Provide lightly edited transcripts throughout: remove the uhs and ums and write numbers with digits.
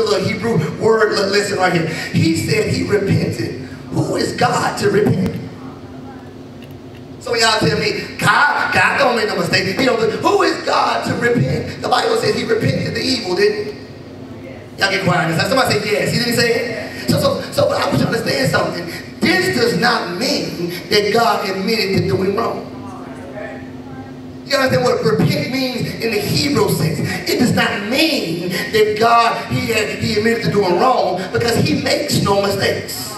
little Hebrew word, listen right here. He said he repented. Who is God to repent? Some of y'all tell me, God don't make no mistake. Who is God to repent? The Bible says he repented the evil, didn't he? Y'all get quiet. Somebody say yes. He didn't say it? So I want you to understand something. This does not mean that God admitted to doing wrong. You understand what repent means in the Hebrew sense? It does not mean that God, he admitted to doing wrong, because he makes no mistakes.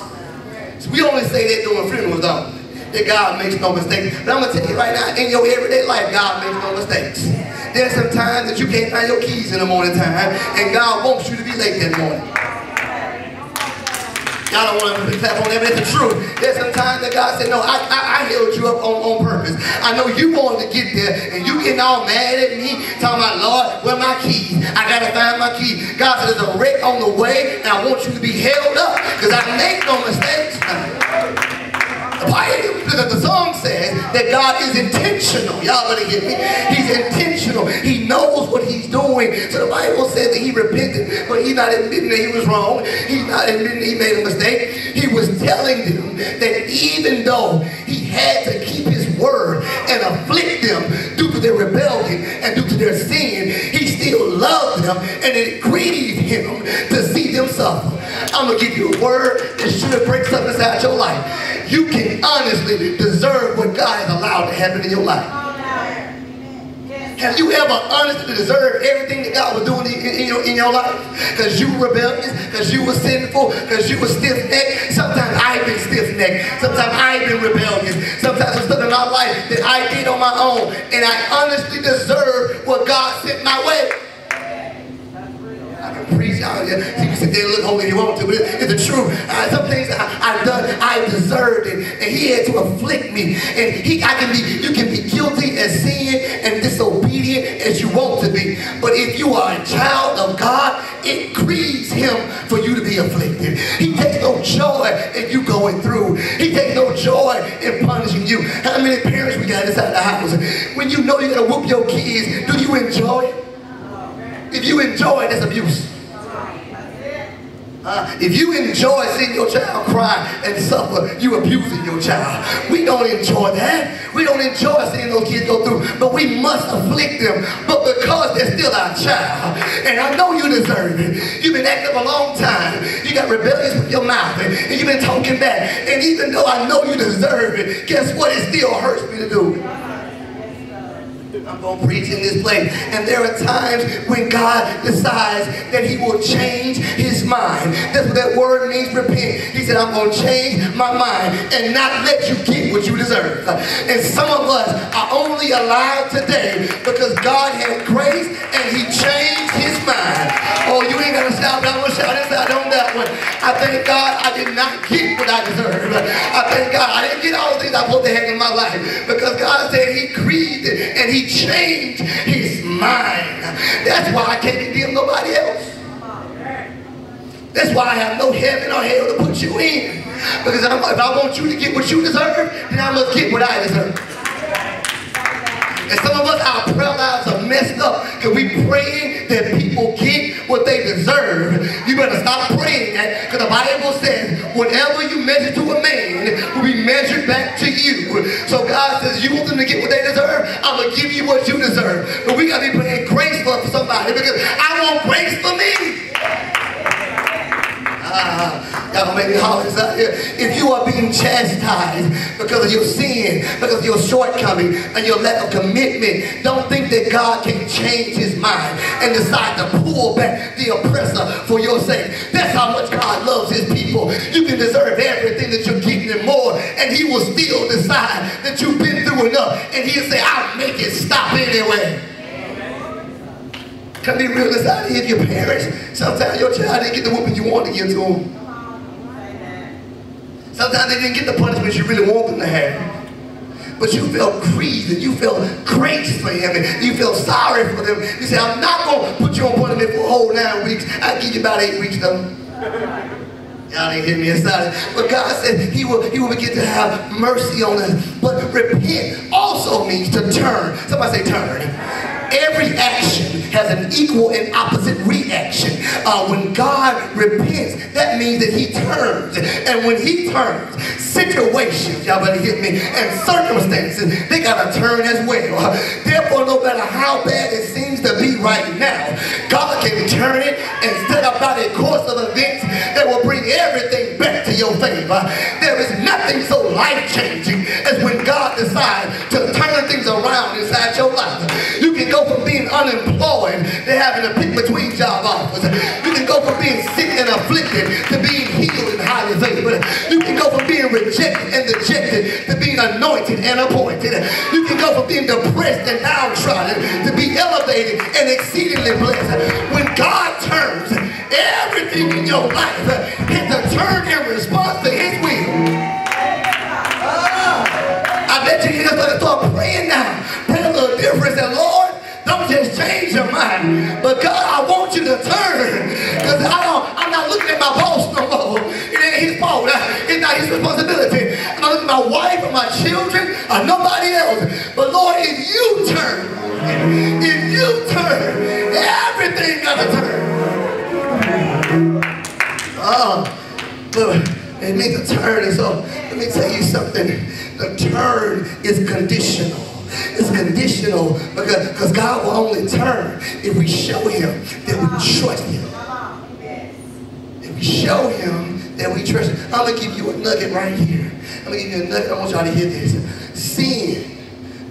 So we only say that during funerals, don't we? That God makes no mistakes. But I'm going to tell you right now, in your everyday life, God makes no mistakes. There's some times that you can't find your keys in the morning time, and God wants you to be late that morning. Y'all don't want to clap on that, but it's the truth. There's some times that God said, no, I held you up on purpose. I know you wanted to get there, and you getting all mad at me, talking about, Lord, where my keys? I got to find my keys. God said, there's a wreck on the way, and I want you to be held up, because I make no mistakes. The song says that God is intentional. Y'all better get me. He's intentional. He knows what he's doing. So the Bible says that he repented, but he's not admitting that he was wrong. He's not admitting he made a mistake. He was telling them that even though he had to keep his word and afflict them due to their rebellion and due to their sin, he still loved them, and it grieved him to see them suffer. I'm going to give you a word that should break something inside your life. You can honestly deserve what God has allowed to happen in your life. Have you ever honestly deserved everything that God was doing in your life? Because you were rebellious, because you were sinful, because you were stiff-necked. Sometimes I've been stiff-necked. Sometimes I've been rebellious. Sometimes there's stuff in my life that I did on my own, and I honestly deserve what God sent my way. I can preach out here. You can sit there and look holy if you want to, but it's the truth. Some things I've done, I deserved it, and he had to afflict me. And you can be guilty as sin and disobedient as you want to be. But if you are a child of God, it grieves him for you to be afflicted. He takes no joy in you going through. He takes no joy in punishing you. How many parents we got inside the house? When you know you're going to whoop your kids, do you enjoy it? If you enjoy it, that's abuse. If you enjoy seeing your child cry and suffer, you abusing your child. We don't enjoy that. We don't enjoy seeing those kids go through, but we must afflict them. But because they're still our child, and I know you deserve it. You've been acting up a long time. You got rebellious with your mouth, and you've been talking back. And even though I know you deserve it, guess what? It still hurts me to do it. I'm going to preach in this place. And there are times when God decides that he will change his mind. That's what that word means, repent. He said, I'm going to change my mind and not let you get what you deserve. And some of us are only alive today because God had grace and he changed his mind. Oh, you ain't got to shout, but I'm going to shout inside on that one. I thank God I did not get what I deserved. I thank God I didn't get all the things I supposed to have in my life, because God said he grieved it and he changed his mind. That's why I can't condemn nobody else. That's why I have no heaven or hell to put you in. Because if I want you to get what you deserve, then I must get what I deserve. And some of us, our prayer lives are messed up because we praying that people get what they deserve. You better stop praying that, because the Bible says whatever you measure to a man will be measured back to you. So God says, you want them to get what they deserve? I'm going to give you what you deserve. But we got to be praying grace for somebody, because I want grace for me. Y'all make me holler out here. If you are being chastised because of your sin, because of your shortcoming and your lack of commitment, don't think that God can change his mind and decide to pull back the oppressor for your sake. That's how much God loves his people. You can deserve everything that you're getting and more, and he will still decide that you've been through enough, and he'll say, I'll make it stop anyway. Can be real inside here. If your parents, sometimes your child didn't get the whooping you wanted to give to them. Sometimes they didn't get the punishment you really want them to have. But you felt grieved and you felt grace for him and you felt sorry for them. You said, I'm not going to put you on punishment for a whole 9 weeks. I'll give you about 8 weeks though. Y'all didn't hear me inside. But God said he will begin to have mercy on us. But repent also means to turn. Somebody say turn. Every action has an equal and opposite reaction. When God repents, that means that he turns. And when he turns, situations, y'all better get me, and circumstances, they got to turn as well. Therefore, no matter how bad it seems to be right now, God can turn it and set about a course of events that will bring everything back to your favor. There is nothing so life-changing as when God decides to turn things around inside your life. You can go from being unemployed to having a pick between job offers. You can go from being sick and afflicted to being healed and highly favored. You can go from being rejected and dejected to being anointed and appointed. You can go from being depressed and downtrodden to be elevated and exceedingly blessed. When God turns, everything in your life has to turn in response to his will. I bet you just got to start praying now. Pray a little difference. And Lord, don't just change your mind, but God, I want you to turn, because I'm not looking at my boss no more. It ain't his fault. It's not his responsibility. I'm not looking at my wife or my children or nobody else. But Lord, if you turn, everything got to turn. But it means to turn. And so let me tell you something. The turn is conditional. It's conditional because God will only turn if we show him that we trust him. If we show him that we trust him. I'm going to give you a nugget right here. I'm going to give you a nugget. I want y'all to hear this. Sin,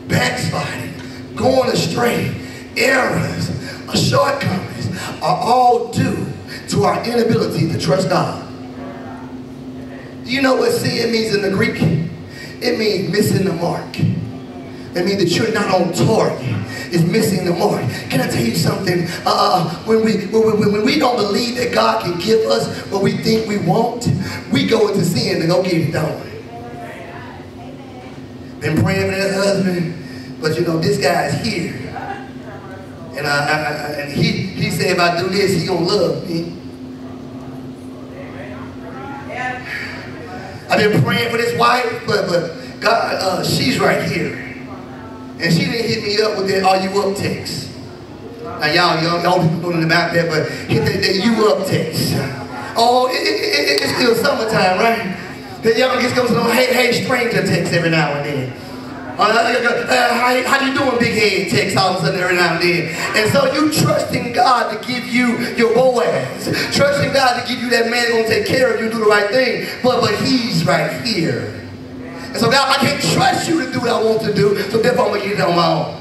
backsliding, going astray, errors, or shortcomings are all due to our inability to trust God. Do you know what sin means in the Greek? It means missing the mark. It means that you're not on target. It's missing the mark. Can I tell you something? When we don't believe that God can give us what we think we want, we go into sin to go get it done. Been praying for that husband, but you know, this guy's here. And he said if I do this, he gonna love me. I've been praying for this wife, but God, she's right here. And she didn't hit me up with that "are you up" text. Now y'all people don't know about that, but hit that "you up" text. Oh, it's still summertime, right? The young kids go to the hey stranger text every now and then. How you doing, big head text all of a sudden every now and then. And so you trusting God to give you your Boaz. Trusting God to give you that man that's going to take care of you and do the right thing. But he's right here. And so God, I can't trust you to do what I want to do, so therefore I'm going to get it on my own.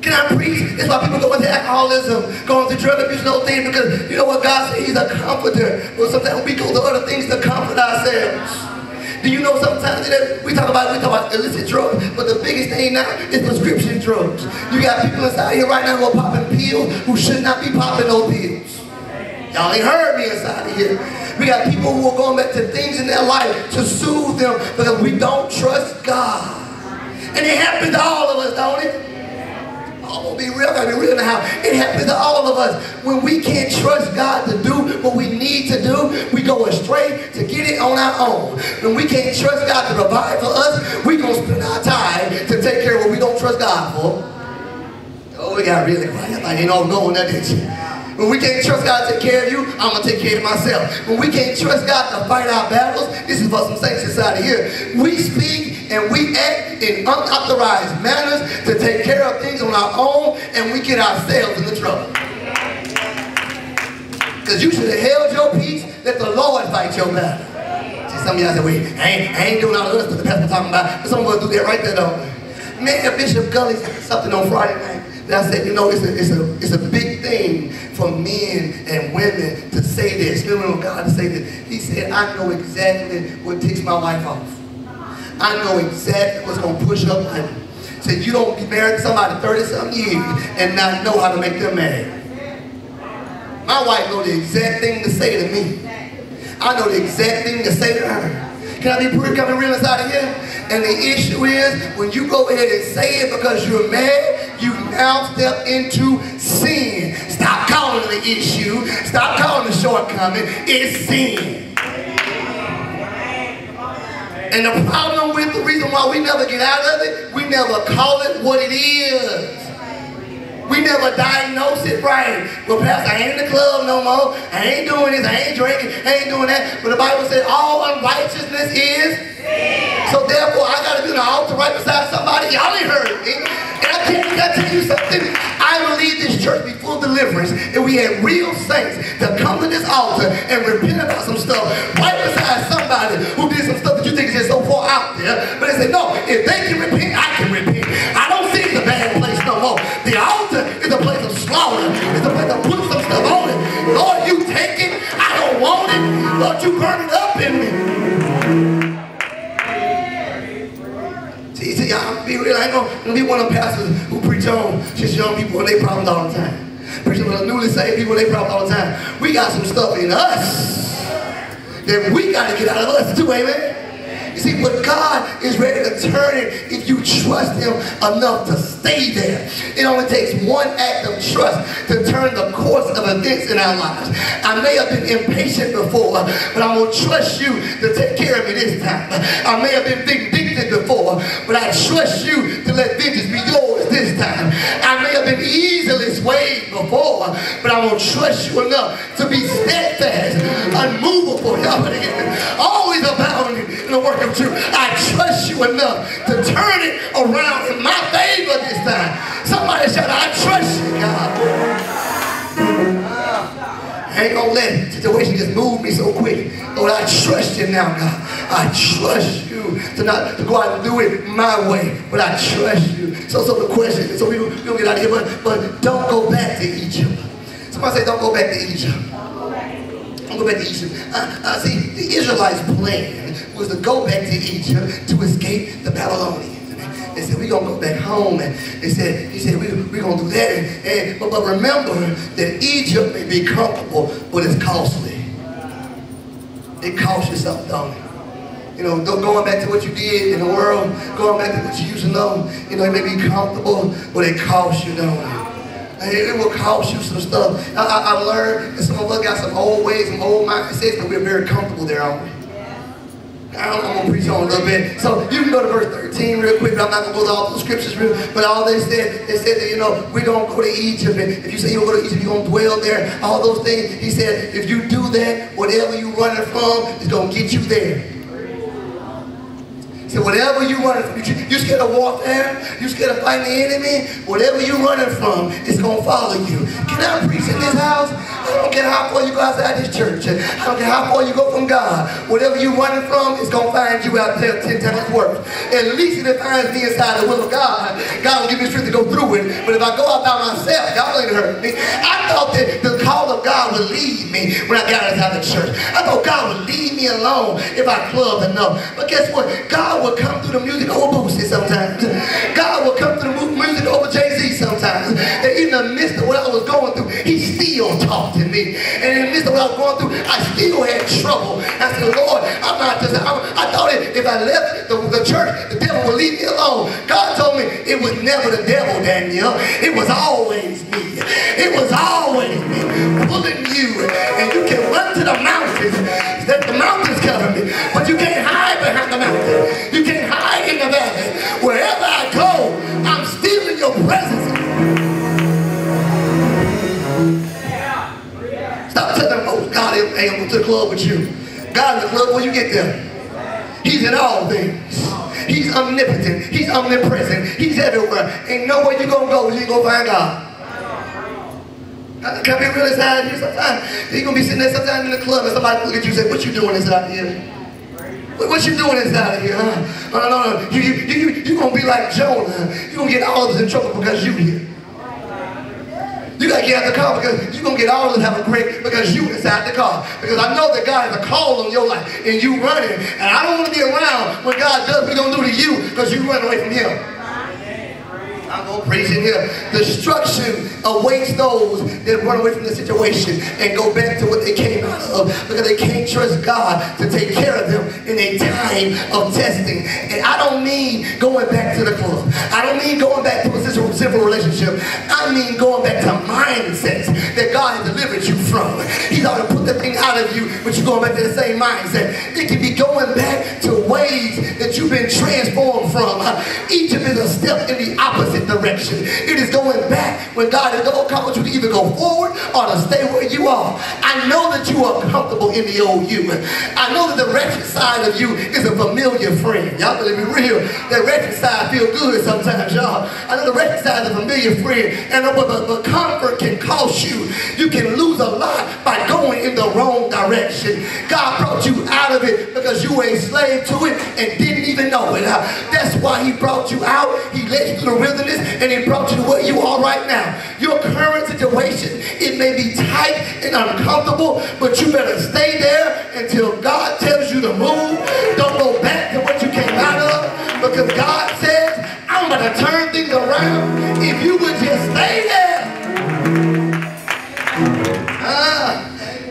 Can I preach? It's why people go into alcoholism, go into drug abuse and those things, because you know what God said? He's a comforter. But sometimes we go to other things to comfort ourselves. Do you know sometimes that we talk about illicit drugs, but the biggest thing now is prescription drugs. You got people inside here right now who are popping pills who should not be popping those pills. Y'all ain't heard me inside of here. We got people who are going back to things in their life to soothe them because we don't trust God. And it happens to all of us, don't it? I'm gonna be real, I gotta be real now. It happens to all of us. When we can't trust God to do what we need to do, we go astray to get it on our own. When we can't trust God to provide for us, we gonna spend our time to take care of what we don't trust God for. Oh, we got really quiet. Like, ain't no going there, did you? When we can't trust God to take care of you, I'm going to take care of myself. When we can't trust God to fight our battles, this is for some saints inside of here. We speak and we act in unauthorized manners to take care of things on our own, and we get ourselves into trouble. Because you should have held your peace, let the Lord fight your battle. See, some of y'all say, wait, I ain't doing all of this that the pastor talking about. But some of us do that right there, though. Man, Bishop Gully said something on Friday night. I said, you know, it's a big thing for men and women to say this. You know, God to say this. He said, I know exactly what takes my wife off. I know exactly what's going to push her money. So you don't be married to somebody 30-something years and not know how to make them mad. My wife knows the exact thing to say to me. I know the exact thing to say to her. Can I be pretty coming real inside of here? And the issue is, when you go ahead and say it because you're mad, you now step into sin. Stop calling it the issue. Stop calling it the shortcoming. It's sin. And the problem with the reason why we never get out of it, we never call it what it is. We never diagnose it right. Well, Pastor, I ain't in the club no more. I ain't doing this. I ain't drinking. I ain't doing that. But the Bible said all unrighteousness is sin. So therefore, I got to be in the altar right beside somebody. Y'all ain't heard me. And I can't tell you something. I believe this church be full of deliverance. And we had real saints that come to this altar and repent about some stuff right beside somebody who did some stuff that you think is just so far out there. But they say, no, if they can repent, I can repent. I don't see it as a bad place no more. The altar is a place of slaughter. It's a place to put some stuff on it. Lord, you take it. I don't want it. Lord, you burn it up in me. See, I'll be real. I ain't gonna be one of the pastors who preach on just young people and their problems all the time. Preaching on the newly saved people and their problems all the time. We got some stuff in us that we got to get out of us too, amen? You see, but God is ready to turn it if you trust Him enough to stay there. It only takes one act of trust to turn the course of events in our lives. I may have been impatient before, but I'm going to trust you to take care of me this time. I may have been vindictive before, but I trust you to let vengeance be yours this time. I may have been easily swayed before, but I'm going to trust you enough to be steadfast, unmovable, always abounding in the work of truth. I trust you enough to turn it around in my favor this time. Somebody shout, I trust you, God. I ain't gonna let the situation just move me so quick. Lord, I trust you now, God. I trust you to not to go out and do it my way, but I trust you. So the question, so we don't get out of here, but don't go back to Egypt. Somebody say, don't go back to Egypt. Don't go back to Egypt. See, the Israelites' plan was to go back to Egypt to escape the Babylonians. They said, we're going to go back home. And he said, we're going to do that. But remember that Egypt may be comfortable, but it's costly. It costs you something, don't it? You know, going back to what you did in the world, going back to what you used to know, you know, it may be comfortable, but it costs you, don't it? It will cost you some stuff. I learned that some of us got some old ways, some old mindsets, but we're very comfortable there, aren't we? I'm going to preach on a little bit. So you can go to verse 13 real quick, but I'm not going to go to all the scriptures real. But all they said that, you know, we're going to go to Egypt. And if you say you're going to go to Egypt, you're going to dwell there. All those things. He said, if you do that, whatever you're running from is going to get you there. So whatever you running from, you scared of warfare, you scared of fighting the enemy, whatever you running from, it's going to follow you. Can I preach in this house? I don't care how far you go outside this church. I don't care how far you go from God. Whatever you running from, it's going to find you out there 10 times worse. At least if it finds me inside the will of God, God will give me strength to go through it. But if I go out by myself, y'all ain't heard me. I thought that the call of God would lead me when I got inside the church. I thought God would leave me alone if I clubbed enough. But guess what? God will come through the music over Boosie sometimes. God will come through the music over Jay-Z sometimes. And in the midst of what I was going through, He still talked to me. And in the midst of what I was going through, I still had trouble. I said, Lord, I thought if I left the church, the devil would leave me alone. God told me it was never the devil, Daniel. It was always me. It was always me pulling you. And you can run to the mountains. That the mountains cover me. But you can't hide behind the mountain. You can't hide in the valley. Wherever I go, I'm still in your presence. Stop telling them, oh, God ain't going to the club with you. God in the club when you get there. He's in all things. He's omnipotent. He's omnipresent. He's everywhere. Ain't nowhere you're going to go, you ain't going to find God. Can I be real inside here sometimes? You're going to be sitting there sometimes in the club and somebody look at you and say, what you doing inside here? What you doing inside of here, huh? No. You're going to be like Jonah. You're going to get all of us in trouble because you here. You got to get out the car because you're going to get all of us have a great because you inside the car. Because I know that God has a call on your life and you running. And I don't want to be around when God does what He's going to do to you because you run away from Him. I'm going to preach in here. Destruction awaits those that run away from the situation and go back to what they came out of, because they can't trust God to take care of them in a time of testing. And I don't mean going back to the club. I don't mean going back to a sinful relationship. I mean going back to mindsets that God has delivered you from. He's already put the thing out of you, but you're going back to the same mindset. It can be going back to ways that you've been transformed from. Egypt is a step in the opposite direction. It is going back when God has called you to either go forward or to stay where you are. I know that you are comfortable in the old you. I know that the wretched side of you is a familiar friend. Y'all better be real. That wretched side feel good sometimes, y'all. I know the wretched side is a familiar friend. And but comfort can cost you. You can lose a lot by going in the wrong direction. God brought you out of it because you were a slave to it and didn't even know it. That's why he brought you out. He led you through the wilderness and he brought you to where you are right now. Your current situation, it may be tight and uncomfortable, but you better stay there until God tells you to move. Don't go back to what you came out of, because God says, I'm going to turn things around if you would just stay there.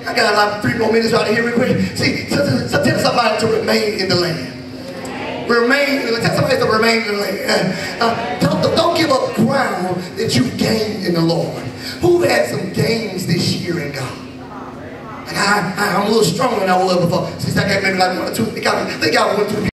I got like 3 more minutes right here real quick. See, so tell somebody to remain in the land. Tell somebody to remain in the land. Don't give up ground that you've gained in the Lord. Who had some gains this year in God? And I'm a little stronger than I was before. Since I got maybe like 1 or 2, I think I got 1 or 2 people.